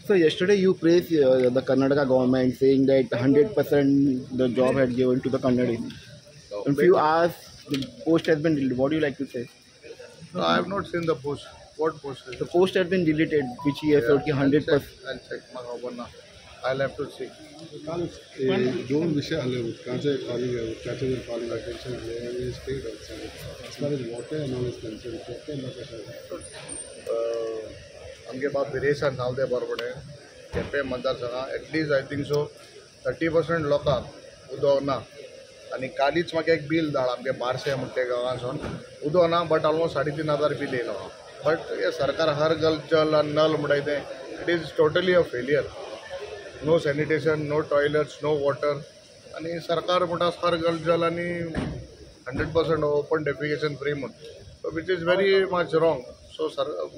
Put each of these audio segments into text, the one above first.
So yesterday you praised the Karnataka government saying that 100% the job had given to the Kannadis. If you ask, the post has been deleted. What do you like to say? No, I have not seen the post. What post is The it? post has been deleted, which he has said I'll 100%. check. I'll check. Mahabana. I'll have to see. जो विषय आले उदकाचे calling उदकाचे जर calling attention आले आनी state as far as water and all is concern आमगे बाप बिरेशान नावदे बरोबर केपें मतदारसंघा एटलीस्ट आय थिंक सो 30% लोकांक उदक ना आनी कालीच म्हाका एक बील धाड आमगे बारशे म्हणटे गांवांसून उदक ना बट ऑलमोस्ट 3,500 बील येयलो बट हे सरकार हर गल जल आनी नल म्हणटा it is totally a failure no sanitation no toilets no water आनी सरकार म्हणटा हर गल जल आनी 100% ओपन डेफिकेशन फ्री म्हणून so which is very much wrong. So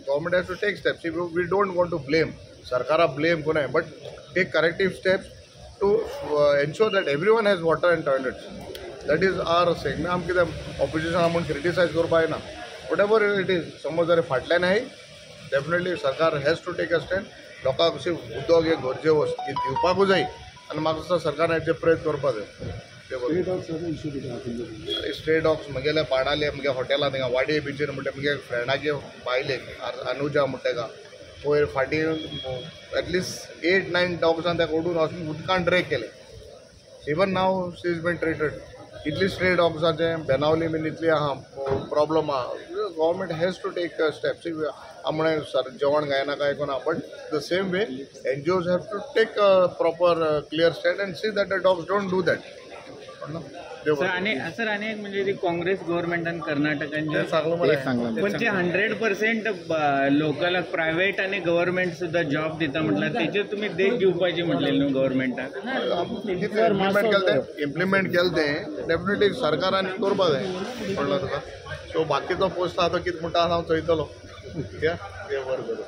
government has to take steps. We don't want to blame sarkara blame kone but take corrective steps to ensure that everyone has water and toilets. That is our saying. आम कितें opposition आमून criticize करपा ना whatever it is समज जर फाटल्यान आहे definitely सरकार has to take a stand. लोकांक अशी उदक हे गरजे वस्त ती दिवपाकूच जाय आनी म्हाका दिसता सरकारान हेचे प्रयत्न करपा जाय स्ट्रे डॉग्स म्हगेले पाडाले म्हगे हॉटेलां थिंगा वाडये बिचीर म्हणटा म्हगे फ्रेंडागे बायले अनुजा म्हणटा का पयर फाटीं एटलीस्ट 8-9 डॉग्सान ताका ओडून वचून उदकान ड्रॅग केले इवन नाव शी इज बीन ट्रिटेड इतली स्ट्रे डॉग्साचे बेनावली बीन इतली आहा प्रॉब्लम आहा government has to take steps आमणे सर जेवण गायना काय कोना but the same way NGOs have to take proper clear stand and see that the dogs don't do that sir आणि म्हणजे ती काँग्रेस गव्हर्नमेंटान कर्नाटकांचे सांगलं पण ते 100% लोकल प्रायव्हेट आणि गव्हर्नमेंट सुद्धा जॉब दिता म्हटलं त्याचे तुम्ही देख घेवपाची म्हटलेलं न्हू गव्हर्नमेंटाक इम्प्लिमेंट केलं ते डेफिनेटली सरकारान करपा जाय कळ्ळें तुका सो बाकीचो पोस्ट आहा तो कितें म्हणटा हांव चयतलो कित्याक ते वर करूं